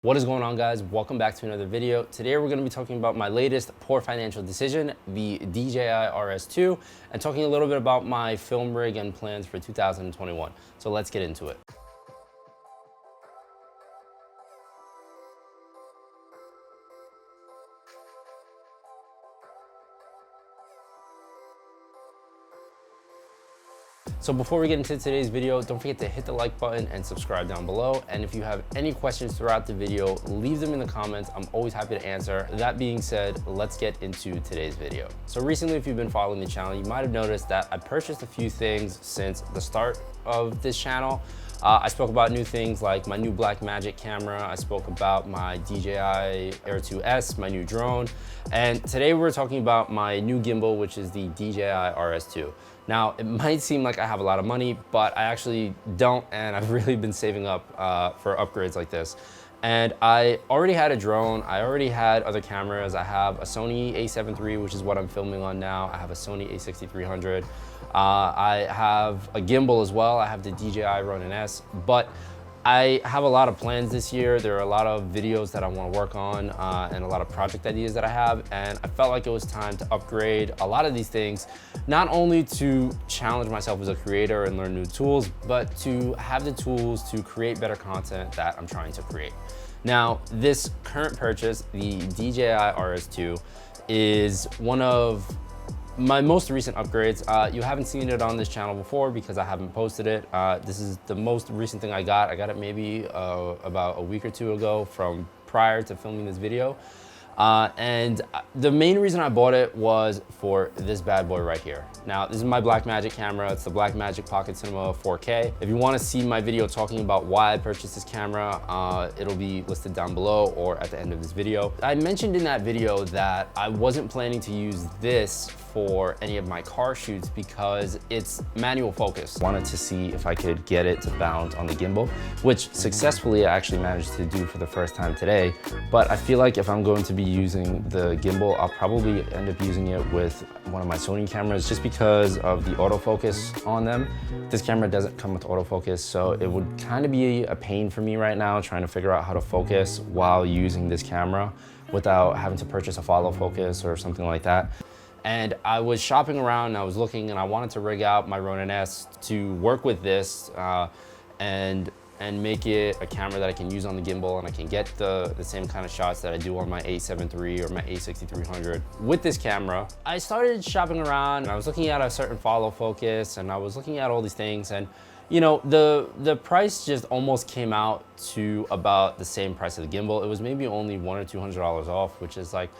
What is going on, guys? Welcome back to another video. Today we're going to be talking about my latest poor financial decision, the DJI RS2, and talking a little bit about my film rig and plans for 2021. So let's get into it. So before we get into today's video, don't forget to hit the like button and subscribe down below. And if you have any questions throughout the video, leave them in the comments. I'm always happy to answer. That being said, let's get into today's video. So recently, if you've been following the channel, you might have noticed that I purchased a few things since the start of this channel. I spoke about new things like my new Blackmagic camera. I spoke about my DJI Rs2, my new drone. And today we're talking about my new gimbal, which is the DJI RS2. Now, it might seem like I have a lot of money, but I actually don't, and I've really been saving up for upgrades like this. And I already had a drone, I already had other cameras. I have a Sony a7 III, which is what I'm filming on now. I have a Sony a6300. I have a gimbal as well. I have the DJI Rs2, but I have a lot of plans this year. There are a lot of videos that I want to work on and a lot of project ideas that I have. And I felt like it was time to upgrade a lot of these things, not only to challenge myself as a creator and learn new tools, but to have the tools to create better content that I'm trying to create. Now, this current purchase, the DJI RS2, is one of my most recent upgrades. You haven't seen it on this channel before because I haven't posted it. This is the most recent thing I got. I got it maybe about a week or two ago from prior to filming this video. And the main reason I bought it was for this bad boy right here. Now, this is my Blackmagic camera. It's the Blackmagic Pocket Cinema 4K. If you want to see my video talking about why I purchased this camera, it'll be listed down below or at the end of this video. I mentioned in that video that I wasn't planning to use this for any of my car shoots because it's manual focus. Wanted to see if I could get it to balance on the gimbal, which successfully I actually managed to do for the first time today. But I feel like if I'm going to be using the gimbal, I'll probably end up using it with one of my Sony cameras just because of the autofocus on them. This camera doesn't come with autofocus, so it would kind of be a pain for me right now trying to figure out how to focus while using this camera without having to purchase a follow focus or something like that. And I was shopping around and I was looking and I wanted to rig out my Rs2 to work with this and make it a camera that I can use on the gimbal and I can get the same kind of shots that I do on my a7 III or my a6300 with this camera. I started shopping around and I was looking at a certain follow focus and I was looking at all these things, and you know, the price just almost came out to about the same price of the gimbal. It was maybe only $100 or $200 off, which is like,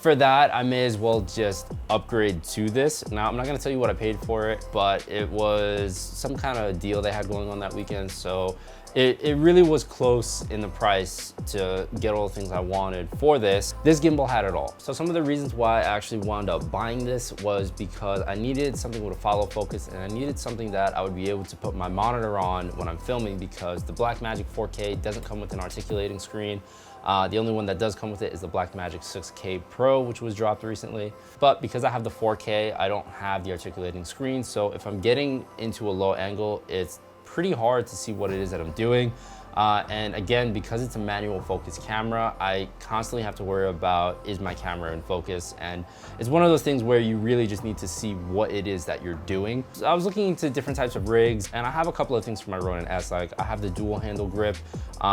for that, I may as well just upgrade to this. Now, I'm not gonna tell you what I paid for it, but it was some kind of deal they had going on that weekend. So it really was close in the price to get all the things I wanted for this. This gimbal had it all. So some of the reasons why I actually wound up buying this was because I needed something with a follow focus and I needed something that I would be able to put my monitor on when I'm filming, because the Blackmagic 4K doesn't come with an articulating screen. The only one that does come with it is the Blackmagic 6K Pro, which was dropped recently. But because I have the 4K, I don't have the articulating screen. So if I'm getting into a low angle, it's pretty hard to see what it is that I'm doing. And again, because it's a manual focus camera, I constantly have to worry about, is my camera in focus? And it's one of those things where you really just need to see what it is that you're doing. So I was looking into different types of rigs, and I have a couple of things for my Rs2. Like I have the dual handle grip,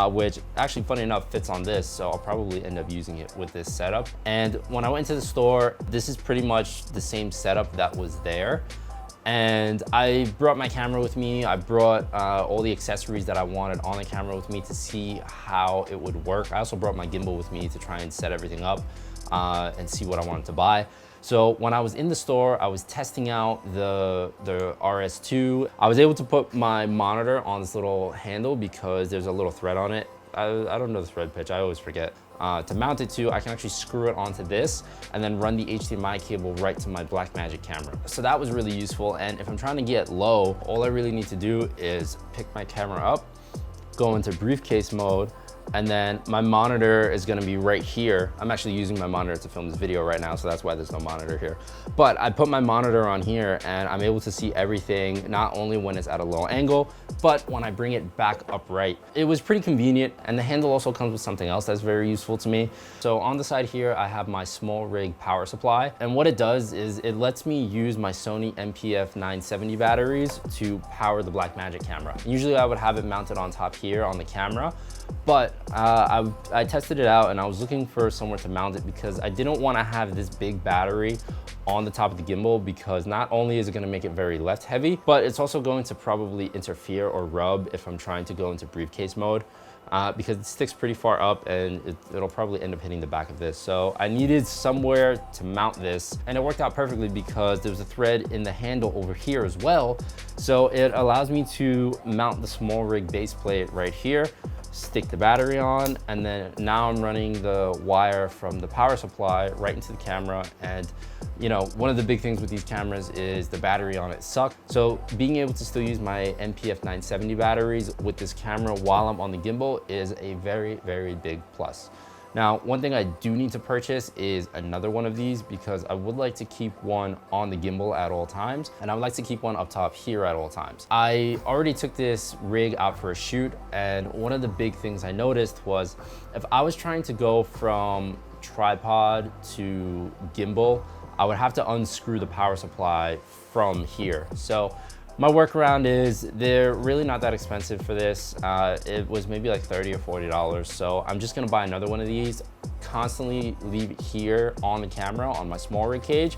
which actually, funny enough, fits on this. So I'll probably end up using it with this setup. And when I went to the store, this is pretty much the same setup that was there. And I brought my camera with me. I brought all the accessories that I wanted on the camera with me to see how it would work. I also brought my gimbal with me to try and set everything up and see what I wanted to buy. So when I was in the store, I was testing out the RS2. I was able to put my monitor on this little handle because there's a little thread on it. I don't know the thread pitch, I always forget. To mount it to, I can actually screw it onto this and then run the HDMI cable right to my Blackmagic camera. So that was really useful. And if I'm trying to get low, all I really need to do is pick my camera up, go into briefcase mode, And then my monitor is gonna be right here. I'm actually using my monitor to film this video right now, so that's why there's no monitor here. But I put my monitor on here and I'm able to see everything, not only when it's at a low angle, but when I bring it back upright. It was pretty convenient, and the handle also comes with something else that's very useful to me. So on the side here, I have my small rig power supply. And what it does is it lets me use my Sony MPF 970 batteries to power the Blackmagic camera. Usually I would have it mounted on top here on the camera, but I tested it out and I was looking for somewhere to mount it because I didn't want to have this big battery on the top of the gimbal, because not only is it going to make it very left heavy, but it's also going to probably interfere or rub if I'm trying to go into briefcase mode, because it sticks pretty far up and it'll probably end up hitting the back of this. So I needed somewhere to mount this, and it worked out perfectly because there's a thread in the handle over here as well. So it allows me to mount the small rig base plate right here, stick the battery on, and then now I'm running the wire from the power supply right into the camera. And you know, one of the big things with these cameras is the battery on it sucks. So being able to still use my MPF 970 batteries with this camera while I'm on the gimbal is a very, very big plus. Now, one thing I do need to purchase is another one of these, because I would like to keep one on the gimbal at all times, and I would like to keep one up top here at all times. I already took this rig out for a shoot, and one of the big things I noticed was if I was trying to go from tripod to gimbal, I would have to unscrew the power supply from here. So my workaround is they're really not that expensive for this. It was maybe like $30 or $40. So I'm just gonna buy another one of these, constantly leave it here on the camera on my small rig cage.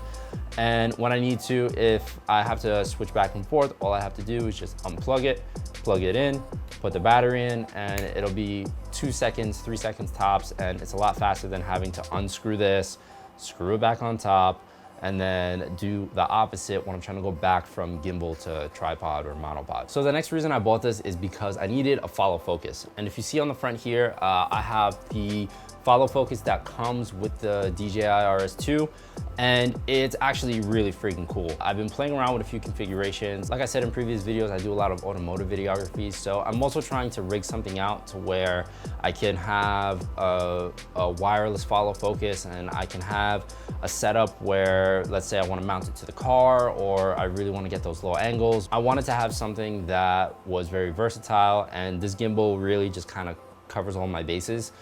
And when I need to, if I have to switch back and forth, all I have to do is just unplug it, plug it in, put the battery in, and it'll be 2 seconds, 3 seconds tops. And it's a lot faster than having to unscrew this, screw it back on top, and then do the opposite when I'm trying to go back from gimbal to tripod or monopod. So the next reason I bought this is because I needed a follow focus. And if you see on the front here, I have the follow focus that comes with the Dji Rs2, and it's actually really freaking cool. I've been playing around with a few configurations. Like I said in previous videos, I do a lot of automotive videography, so I'm also trying to rig something out to where I can have a wireless follow focus, and I can have a setup where, let's say I want to mount it to the car, or I really want to get those low angles. I wanted to have something that was very versatile, and this gimbal really just kind of covers all my bases.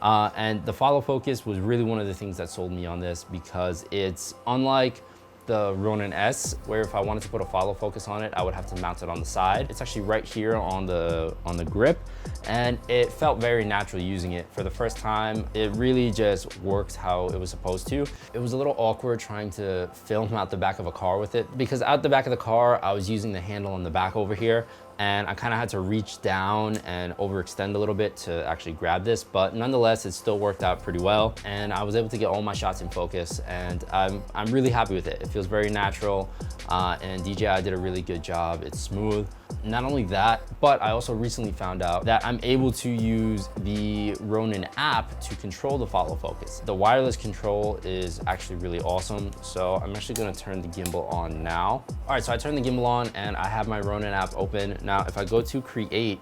And the follow focus was really one of the things that sold me on this, because it's unlike the Ronin S, where if I wanted to put a follow focus on it, I would have to mount it on the side. It's actually right here on the grip, and it felt very natural using it. For the first time, it really just worked how it was supposed to. It was a little awkward trying to film out the back of a car with it, because out the back of the car, I was using the handle on the back over here, and I kind of had to reach down and overextend a little bit to actually grab this, but nonetheless, it still worked out pretty well, and I was able to get all my shots in focus, and I'm really happy with it. It feels very natural, and DJI did a really good job. It's smooth. Not only that, but I also recently found out that I'm able to use the Ronin app to control the follow focus. The wireless control is actually really awesome. So I'm actually gonna turn the gimbal on now. All right, so I turned the gimbal on and I have my Ronin app open. Now, if I go to create,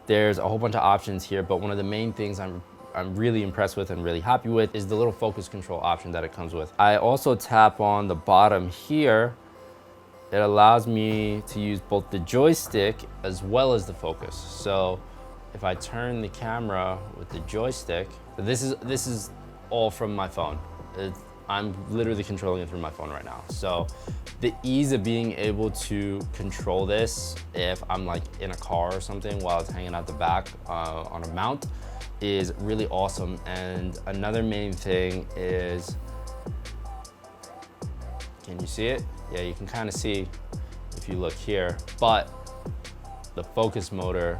there's a whole bunch of options here, but one of the main things I'm really impressed with and really happy with is the little focus control option that it comes with. I also tap on the bottom here. It allows me to use both the joystick as well as the focus. So if I turn the camera with the joystick, this is all from my phone. I'm literally controlling it through my phone right now. So the ease of being able to control this if I'm like in a car or something while it's hanging out the back on a mount is really awesome. And another main thing is, can you see it? Yeah, you can kind of see if you look here, but the focus motor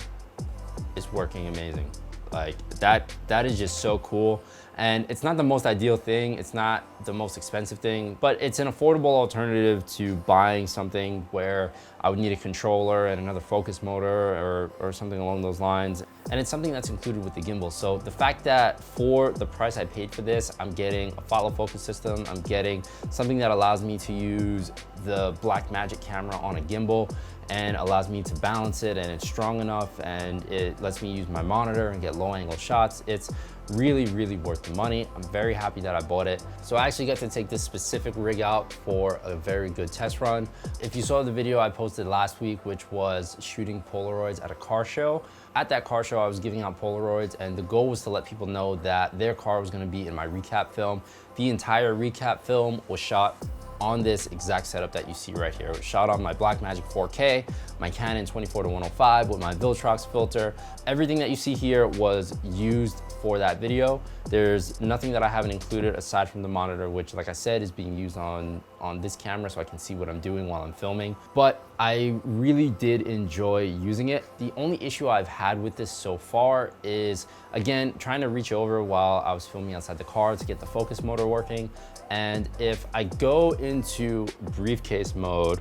is working amazing. Like that is just so cool. And it's not the most ideal thing, it's not the most expensive thing, but it's an affordable alternative to buying something where I would need a controller and another focus motor or something along those lines. And it's something that's included with the gimbal. So the fact that for the price I paid for this, I'm getting a follow focus system, I'm getting something that allows me to use the Blackmagic camera on a gimbal, and allows me to balance it, and it's strong enough, and it lets me use my monitor and get low angle shots. It's really, really worth the money. I'm very happy that I bought it. So I actually got to take this specific rig out for a very good test run. If you saw the video I posted last week, which was shooting Polaroids at a car show, at that car show I was giving out Polaroids, and the goal was to let people know that their car was gonna be in my recap film. The entire recap film was shot on this exact setup that you see right here. It was shot on my Blackmagic 4K, my Canon 24-105 with my Viltrox filter. Everything that you see here was used for that video. There's nothing that I haven't included aside from the monitor, which, like I said, is being used on this camera so I can see what I'm doing while I'm filming. But I really did enjoy using it. The only issue I've had with this so far is, again, trying to reach over while I was filming outside the car to get the focus motor working. And if I go into briefcase mode,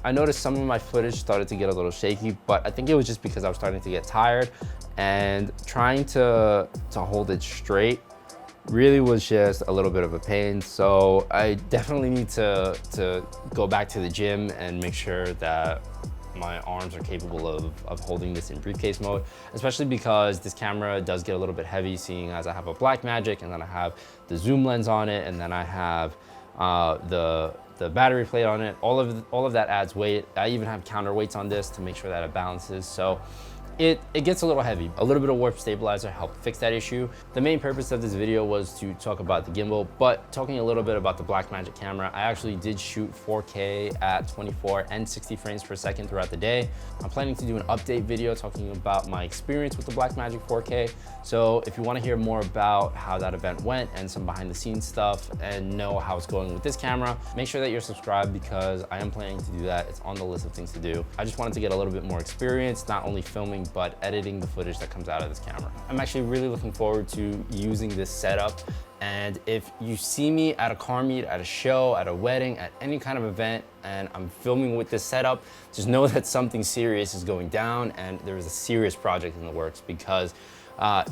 I noticed some of my footage started to get a little shaky, but I think it was just because I was starting to get tired, and trying to hold it straight really was just a little bit of a pain. So I definitely need to go back to the gym and make sure that my arms are capable of holding this in briefcase mode, especially because this camera does get a little bit heavy, seeing as I have a Blackmagic, and then I have the zoom lens on it, and then I have the battery plate on it. All of that adds weight. I even have counterweights on this to make sure that it balances. So it gets a little heavy. A little bit of warp stabilizer helped fix that issue. The main purpose of this video was to talk about the gimbal, but talking a little bit about the Blackmagic camera, I actually did shoot 4K at 24 and 60 frames per second throughout the day. I'm planning to do an update video talking about my experience with the Blackmagic 4K. So if you want to hear more about how that event went and some behind the scenes stuff and know how it's going with this camera, make sure that you're subscribed, because I am planning to do that. It's on the list of things to do. I just wanted to get a little bit more experience, not only filming, but editing the footage that comes out of this camera. I'm actually really looking forward to using this setup. And if you see me at a car meet, at a show, at a wedding, at any kind of event, and I'm filming with this setup, just know that something serious is going down and there's a serious project in the works, because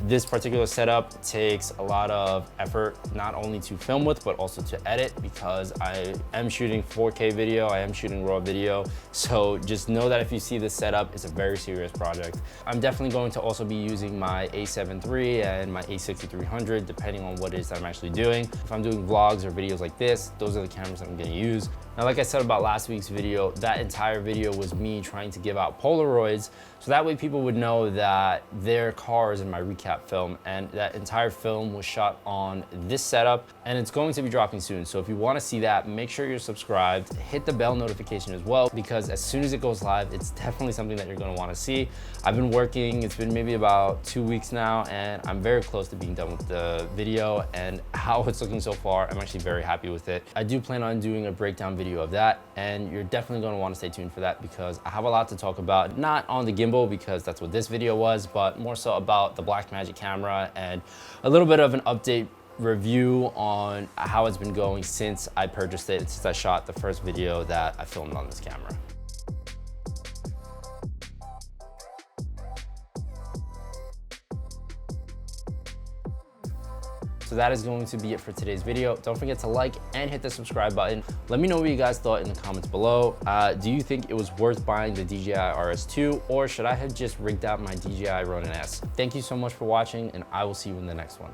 this particular setup takes a lot of effort, not only to film with, but also to edit, because I am shooting 4K video, I am shooting raw video. So just know that if you see this setup, it's a very serious project. I'm definitely going to also be using my A7 III and my A6300, depending on what it is that I'm actually doing. If I'm doing vlogs or videos like this, those are the cameras that I'm gonna use. Now, like I said about last week's video, that entire video was me trying to give out Polaroids, so that way people would know that their car is in my recap film, and that entire film was shot on this setup, and it's going to be dropping soon. So if you want to see that, make sure you're subscribed, hit the bell notification as well, because as soon as it goes live, it's definitely something that you're going to want to see. I've been working, it's been maybe about 2 weeks now, and I'm very close to being done with the video, and how it's looking so far, I'm actually very happy with it. I do plan on doing a breakdown video of that, and you're definitely going to want to stay tuned for that, because I have a lot to talk about, not on the gimbal, because that's what this video was, but more so about the Blackmagic camera and a little bit of an update review on how it's been going since I purchased it, since I shot the first video that I filmed on this camera. So that is going to be it for today's video. Don't forget to like and hit the subscribe button. Let me know what you guys thought in the comments below. Do you think it was worth buying the DJI Rs2, or should I have just rigged out my DJI Ronin S? Thank you so much for watching, and I will see you in the next one.